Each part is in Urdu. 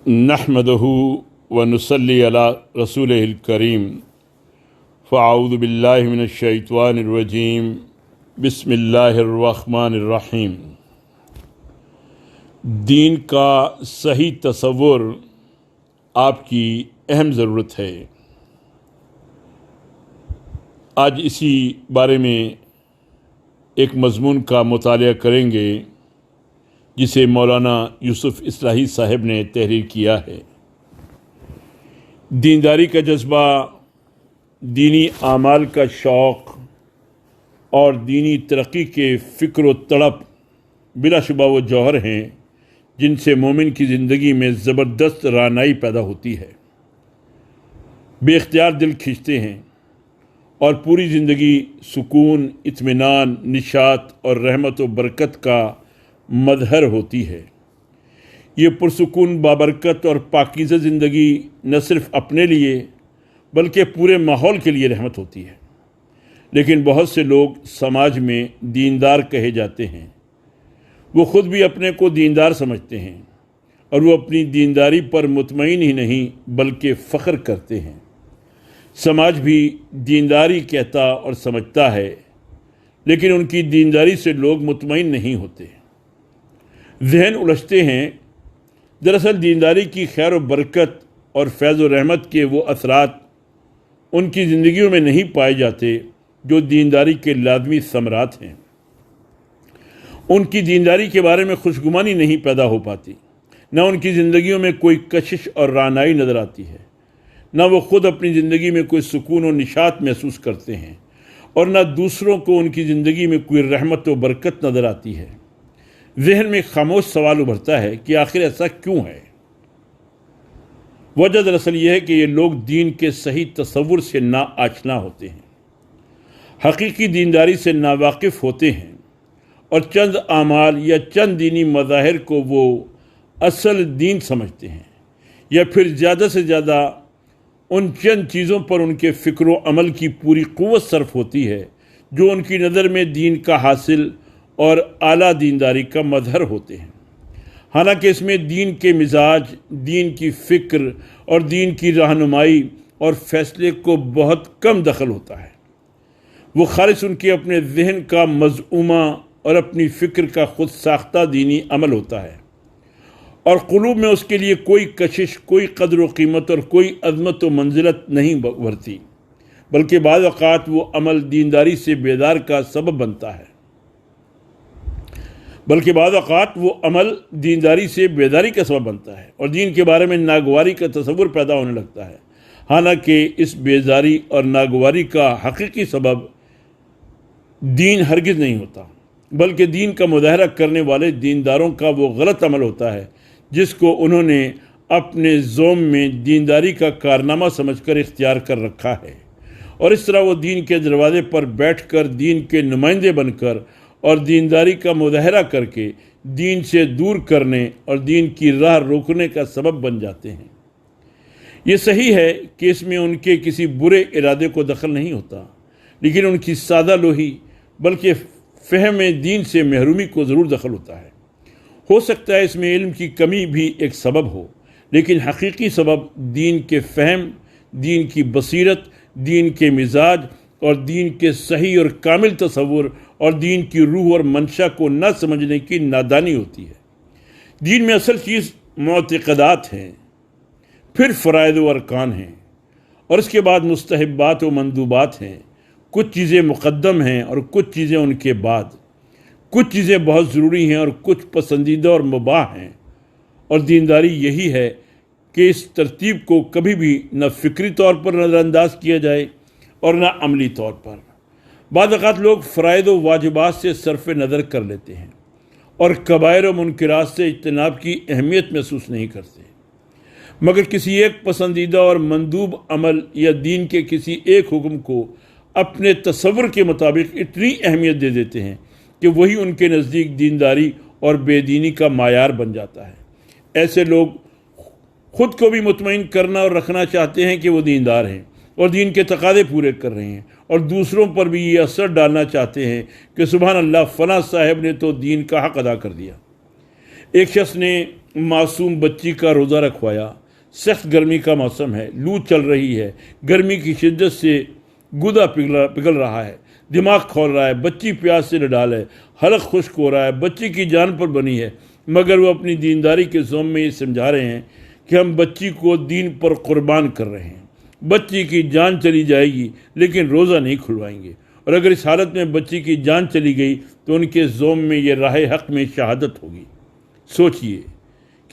نحمدہ ونصلی علی رسولہ الکریم فاعوذ باللہ من الشیطان الرجیم بسم اللہ الرحمن الرحیم۔ دین کا صحیح تصور آپ کی اہم ضرورت ہے۔ آج اسی بارے میں ایک مضمون کا مطالعہ کریں گے جسے مولانا یوسف اصلاحی صاحب نے تحریر کیا ہے۔ دینداری کا جذبہ، دینی اعمال کا شوق اور دینی ترقی کے فکر و تڑپ بلا شبہ وہ جوہر ہیں جن سے مومن کی زندگی میں زبردست رعنائی پیدا ہوتی ہے، بے اختیار دل کھینچتے ہیں اور پوری زندگی سکون، اطمینان، نشاط اور رحمت و برکت کا مظہر ہوتی ہے۔ یہ پرسکون، بابرکت اور پاکیزہ زندگی نہ صرف اپنے لیے بلکہ پورے ماحول کے لیے رحمت ہوتی ہے۔ لیکن بہت سے لوگ سماج میں دیندار کہے جاتے ہیں، وہ خود بھی اپنے کو دیندار سمجھتے ہیں اور وہ اپنی دینداری پر مطمئن ہی نہیں بلکہ فخر کرتے ہیں۔ سماج بھی دینداری کہتا اور سمجھتا ہے، لیکن ان کی دینداری سے لوگ مطمئن نہیں ہوتے، ذہن الجھتے ہیں۔ دراصل دینداری کی خیر و برکت اور فیض و رحمت کے وہ اثرات ان کی زندگیوں میں نہیں پائے جاتے جو دینداری کے لازمی ثمرات ہیں۔ ان کی دینداری کے بارے میں خوشگمانی نہیں پیدا ہو پاتی، نہ ان کی زندگیوں میں کوئی کشش اور رعنائی نظر آتی ہے، نہ وہ خود اپنی زندگی میں کوئی سکون و نشاط محسوس کرتے ہیں اور نہ دوسروں کو ان کی زندگی میں کوئی رحمت و برکت نظر آتی ہے۔ ذہن میں خاموش سوال ابھرتا ہے کہ آخر ایسا کیوں ہے؟ وجہ دراصل یہ ہے کہ یہ لوگ دین کے صحیح تصور سے نا آشنا ہوتے ہیں، حقیقی دینداری سے ناواقف ہوتے ہیں اور چند اعمال یا چند دینی مظاہر کو وہ اصل دین سمجھتے ہیں، یا پھر زیادہ سے زیادہ ان چند چیزوں پر ان کے فکر و عمل کی پوری قوت صرف ہوتی ہے جو ان کی نظر میں دین کا حاصل اور اعلیٰ دینداری کا مظہر ہوتے ہیں۔ حالانکہ اس میں دین کے مزاج، دین کی فکر اور دین کی رہنمائی اور فیصلے کو بہت کم دخل ہوتا ہے۔ وہ خالص ان کے اپنے ذہن کا مزعومہ اور اپنی فکر کا خود ساختہ دینی عمل ہوتا ہے، اور قلوب میں اس کے لیے کوئی کشش، کوئی قدر و قیمت اور کوئی عظمت و منزلت نہیں بھرتی، بلکہ بعض اوقات وہ عمل دینداری سے بیدار کا سبب بنتا ہے اور دین کے بارے میں ناگواری کا تصور پیدا ہونے لگتا ہے۔ حالانکہ اس بیزاری اور ناگواری کا حقیقی سبب دین ہرگز نہیں ہوتا، بلکہ دین کا مظاہرہ کرنے والے دینداروں کا وہ غلط عمل ہوتا ہے جس کو انہوں نے اپنے ذوم میں دینداری کا کارنامہ سمجھ کر اختیار کر رکھا ہے، اور اس طرح وہ دین کے دروازے پر بیٹھ کر دین کے نمائندے بن کر اور دینداری کا مظاہرہ کر کے دین سے دور کرنے اور دین کی راہ روکنے کا سبب بن جاتے ہیں۔ یہ صحیح ہے کہ اس میں ان کے کسی برے ارادے کو دخل نہیں ہوتا، لیکن ان کی سادہ لوہی بلکہ فہم دین سے محرومی کو ضرور دخل ہوتا ہے۔ ہو سکتا ہے اس میں علم کی کمی بھی ایک سبب ہو، لیکن حقیقی سبب دین کے فہم، دین کی بصیرت، دین کے مزاج اور دین کے صحیح اور کامل تصور اور دین کی روح اور منشا کو نہ سمجھنے کی نادانی ہوتی ہے۔ دین میں اصل چیز معتقدات ہیں، پھر فرائض و ارکان ہیں، اور اس کے بعد مستحبات و مندوبات ہیں۔ کچھ چیزیں مقدم ہیں اور کچھ چیزیں ان کے بعد، کچھ چیزیں بہت ضروری ہیں اور کچھ پسندیدہ اور مباح ہیں، اور دینداری یہی ہے کہ اس ترتیب کو کبھی بھی نہ فکری طور پر نظر انداز کیا جائے اور نہ عملی طور پر۔ بعض اوقات لوگ فرائض و واجبات سے صرف نظر کر لیتے ہیں اور کبائر و منکرات سے اجتناب کی اہمیت محسوس نہیں کرتے، مگر کسی ایک پسندیدہ اور مندوب عمل یا دین کے کسی ایک حکم کو اپنے تصور کے مطابق اتنی اہمیت دے دیتے ہیں کہ وہی ان کے نزدیک دینداری اور بے دینی کا معیار بن جاتا ہے۔ ایسے لوگ خود کو بھی مطمئن کرنا اور رکھنا چاہتے ہیں کہ وہ دیندار ہیں اور دین کے تقاضے پورے کر رہے ہیں، اور دوسروں پر بھی یہ اثر ڈالنا چاہتے ہیں کہ سبحان اللہ، فلاں صاحب نے تو دین کا حق ادا کر دیا۔ ایک شخص نے معصوم بچی کا روزہ رکھوایا۔ سخت گرمی کا موسم ہے، لو چل رہی ہے، گرمی کی شدت سے گودا پگھل رہا ہے، دماغ کھول رہا ہے، بچی پیاس سے نڈال ہے، حلق خشک ہو رہا ہے، بچی کی جان پر بنی ہے، مگر وہ اپنی دینداری کے زوم میں یہ سمجھا رہے ہیں کہ ہم بچی کو دین پر قربان کر رہے ہیں، بچی کی جان چلی جائے گی لیکن روزہ نہیں کھلوائیں گے، اور اگر اس حالت میں بچی کی جان چلی گئی تو ان کے زوم میں یہ راہ حق میں شہادت ہوگی۔ سوچئے،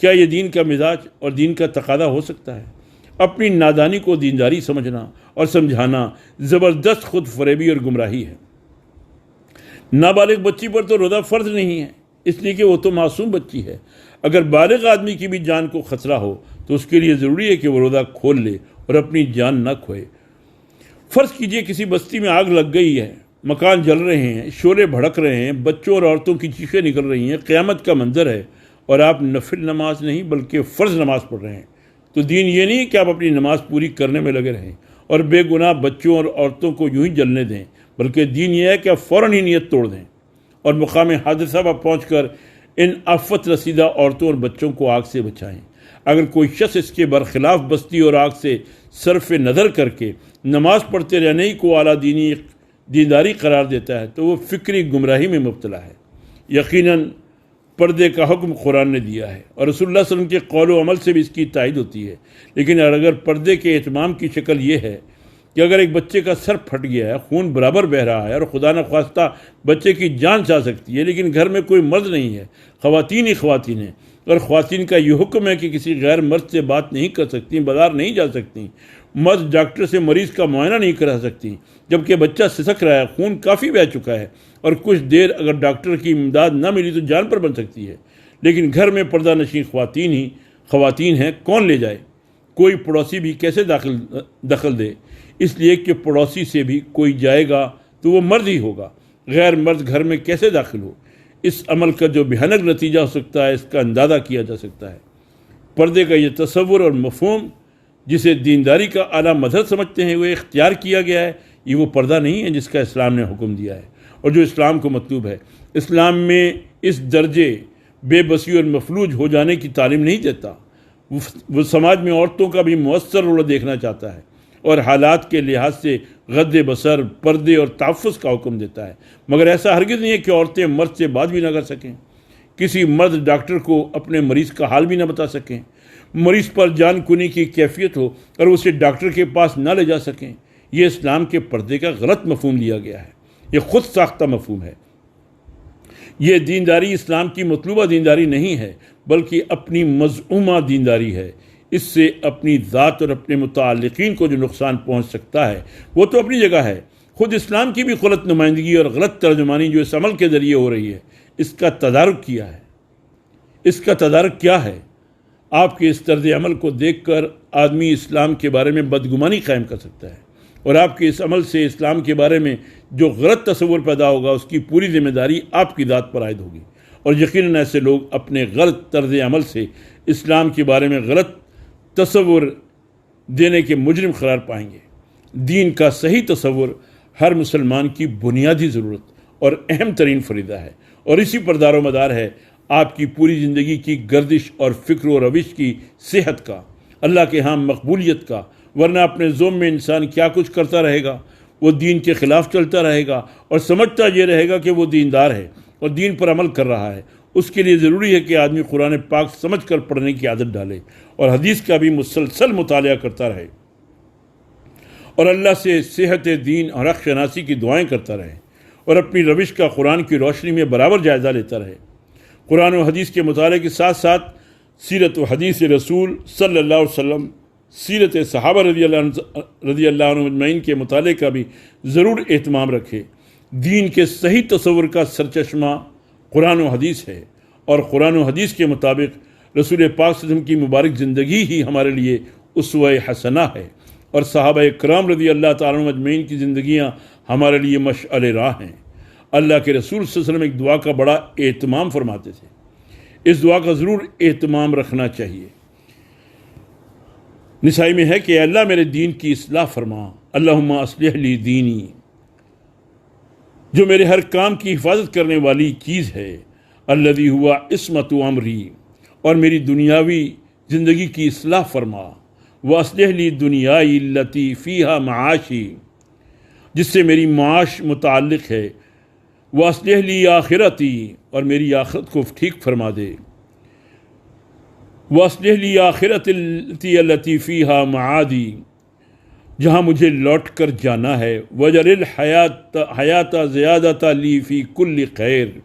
کیا یہ دین کا مزاج اور دین کا تقاضا ہو سکتا ہے؟ اپنی نادانی کو دینداری سمجھنا اور سمجھانا زبردست خود فریبی اور گمراہی ہے۔ نابالغ بچی پر تو روزہ فرض نہیں ہے، اس لیے کہ وہ تو معصوم بچی ہے۔ اگر بالغ آدمی کی بھی جان کو خطرہ ہو تو اس کے لیے ضروری ہے کہ وہ روزہ کھول لے اور اپنی جان نہ کھوئے۔ فرض کیجئے کسی بستی میں آگ لگ گئی ہے، مکان جل رہے ہیں، شعلے بھڑک رہے ہیں، بچوں اور عورتوں کی چیخیں نکل رہی ہیں، قیامت کا منظر ہے، اور آپ نفل نماز نہیں بلکہ فرض نماز پڑھ رہے ہیں، تو دین یہ نہیں کہ آپ اپنی نماز پوری کرنے میں لگے رہیں اور بے گناہ بچوں اور عورتوں کو یوں ہی جلنے دیں، بلکہ دین یہ ہے کہ آپ فوراً ہی نیت توڑ دیں اور مقام حادثہ پر پہنچ کر ان آفت رسیدہ عورتوں اور بچوں کو آگ سے بچائیں۔ اگر کوئی شخص اس کے برخلاف بستی اور آگ سے صرف نظر کر کے نماز پڑھتے رہنے ہی کو اعلیٰ دینداری قرار دیتا ہے تو وہ فکری گمراہی میں مبتلا ہے۔ یقیناً پردے کا حکم قرآن نے دیا ہے اور رسول اللہ صلی اللہ علیہ وسلم کے قول و عمل سے بھی اس کی تائید ہوتی ہے، لیکن اگر پردے کے اہتمام کی شکل یہ ہے کہ اگر ایک بچے کا سر پھٹ گیا ہے، خون برابر بہہ رہا ہے اور خدا نخواستہ بچے کی جان جا سکتی ہے، لیکن گھر میں کوئی مرد نہیں ہے، خواتین ہی خواتین ہیں، اور خواتین کا یہ حکم ہے کہ کسی غیر مرد سے بات نہیں کر سکتی، بازار نہیں جا سکتی، مرد ڈاکٹر سے مریض کا معائنہ نہیں کرا سکتی، جبکہ بچہ سسک رہا ہے، خون کافی بہہ چکا ہے اور کچھ دیر اگر ڈاکٹر کی امداد نہ ملی تو جان پر بن سکتی ہے، لیکن گھر میں پردہ نشین خواتین ہیں، کون لے جائے؟ کوئی پڑوسی بھی کیسے دخل دے؟ اس لیے کہ پڑوسی سے بھی کوئی جائے گا تو وہ مرد ہی ہوگا، غیر مرد گھر میں کیسے داخل ہو؟ اس عمل کا جو بھیانک نتیجہ ہو سکتا ہے اس کا اندازہ کیا جا سکتا ہے۔ پردے کا یہ تصور اور مفہوم جسے دینداری کا اعلیٰ مظہر سمجھتے ہیں وہ اختیار کیا گیا ہے، یہ وہ پردہ نہیں ہے جس کا اسلام نے حکم دیا ہے اور جو اسلام کو مطلوب ہے۔ اسلام میں اس درجے بے بسی اور مفلوج ہو جانے کی تعلیم نہیں دیتا، وہ سماج میں عورتوں کا بھی مؤثر رول دیکھنا چاہتا ہے اور حالات کے لحاظ سے غض بصر، پردے اور تحفظ کا حکم دیتا ہے، مگر ایسا ہرگز نہیں ہے کہ عورتیں مرد سے بات بھی نہ کر سکیں، کسی مرد ڈاکٹر کو اپنے مریض کا حال بھی نہ بتا سکیں، مریض پر جان کنی کی کیفیت ہو اور اسے ڈاکٹر کے پاس نہ لے جا سکیں۔ یہ اسلام کے پردے کا غلط مفہوم لیا گیا ہے، یہ خود ساختہ مفہوم ہے۔ یہ دینداری اسلام کی مطلوبہ دینداری نہیں ہے بلکہ اپنی مزعومہ دینداری ہے۔ اس سے اپنی ذات اور اپنے متعلقین کو جو نقصان پہنچ سکتا ہے وہ تو اپنی جگہ ہے، خود اسلام کی بھی غلط نمائندگی اور غلط ترجمانی جو اس عمل کے ذریعے ہو رہی ہے، اس کا تدارک کیا ہے؟ اس کا تدارک کیا ہے؟ آپ کے اس طرز عمل کو دیکھ کر آدمی اسلام کے بارے میں بدگمانی قائم کر سکتا ہے، اور آپ کے اس عمل سے اسلام کے بارے میں جو غلط تصور پیدا ہوگا اس کی پوری ذمہ داری آپ کی ذات پر عائد ہوگی، اور یقیناً ایسے لوگ اپنے غلط طرز عمل سے اسلام کے بارے میں غلط تصور دینے کے مجرم قرار پائیں گے۔ دین کا صحیح تصور ہر مسلمان کی بنیادی ضرورت اور اہم ترین فریضہ ہے، اور اسی پر دار و مدار ہے آپ کی پوری زندگی کی گردش اور فکر و روش کی صحت کا، اللہ کے ہاں مقبولیت کا، ورنہ اپنے ذوم میں انسان کیا کچھ کرتا رہے گا، وہ دین کے خلاف چلتا رہے گا اور سمجھتا یہ رہے گا کہ وہ دیندار ہے اور دین پر عمل کر رہا ہے۔ اس کے لیے ضروری ہے کہ آدمی قرآن پاک سمجھ کر پڑھنے کی عادت ڈالے اور حدیث کا بھی مسلسل مطالعہ کرتا رہے اور اللہ سے صحت دین اور حق شناسی کی دعائیں کرتا رہے اور اپنی روش کا قرآن کی روشنی میں برابر جائزہ لیتا رہے۔ قرآن و حدیث کے مطالعے کے ساتھ ساتھ سیرت و حدیث رسول صلی اللہ علیہ وسلم، سیرت صحابہ رضی اللہ عنہ اجمعین کے مطالعے کا بھی ضرور اہتمام رکھے۔ دین کے صحیح تصور کا سرچشمہ قرآن و حدیث ہے، اور قرآن و حدیث کے مطابق رسول پاک صلی اللہ علیہ وسلم کی مبارک زندگی ہی ہمارے لیے اسوہ حسنہ ہے، اور صحابہ کرام رضی اللہ تعالیٰ عنہ اجمعین کی زندگیاں ہمارے لیے مشعل راہ ہیں۔ اللہ کے رسول صلی اللہ علیہ وسلم ایک دعا کا بڑا اہتمام فرماتے تھے، اس دعا کا ضرور اہتمام رکھنا چاہیے۔ نسائی میں ہے کہ اے اللہ میرے دین کی اصلاح فرما، اللہم اصلح لی دینی، جو میرے ہر کام کی حفاظت کرنے والی چیز ہے، الذی ہوا عصمت امری، اور میری دنیاوی زندگی کی اصلاح فرما۔ وَأَصْلِحْ لِي دُنْيَايِ الَّتِي فِيهَا مَعَاشِي، جس سے میری معاش متعلق ہے۔ وَأَصْلِحْ لِي آخِرَتِي، اور میری آخرت کو ٹھیک فرما دے۔ وَأَصْلِحْ لِي آخِرَتِي الَّتِي فِيهَا مَعَادِي، جہاں مجھے لوٹ کر جانا ہے۔ وَجَعَلِ الْحَيَاةَ زِيَادَةً لِي فِي كُلِّ خَيْرٍ،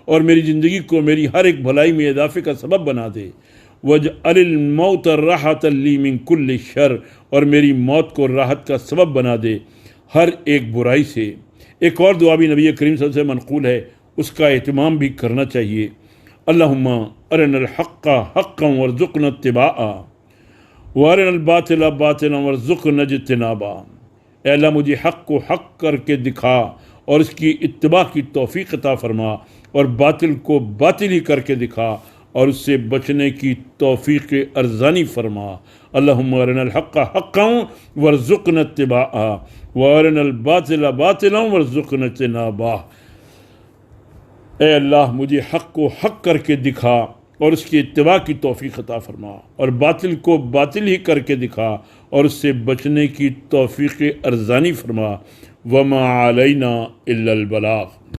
اور میری زندگی کو میری ہر ایک بھلائی میں اضافے کا سبب بنا دے۔ وَجْعَلِ الْمَوْتَ رَاحَةً لِّي مِن كُلِّ شَرٍ، اور میری موت کو راحت کا سبب بنا دے ہر ایک برائی سے۔ ایک اور دعا بھی نبی کریم صلی اللہ علیہ وسلم سے منقول ہے، اس کا اہتمام بھی کرنا چاہیے۔ اللہم ارنا الحق حقا وارزقنا اتباعہ وارنا الباطل باطلا وارزقنا اجتنابا۔ اے اللہ مجھے حق کو حق کر کے دکھا اور اس کی اتباع کی توفیق عطا فرما، اور باطل کو باطل ہی کر کے دکھا اور اس سے بچنے کی توفیق ارزانی فرما۔ اللہم ارنا الحق حقا وارزقنا اتباعہ وارنا الباطل باطلا وارزقنا اجتنابہ۔ اے اللہ مجھے حق کو حق کر کے دکھا اور اس کی اتباع کی توفیق عطا فرما، اور باطل کو باطل ہی کر کے دکھا اور اس سے بچنے کی توفیق ارزانی فرما۔ وما علینا الا البلاغ۔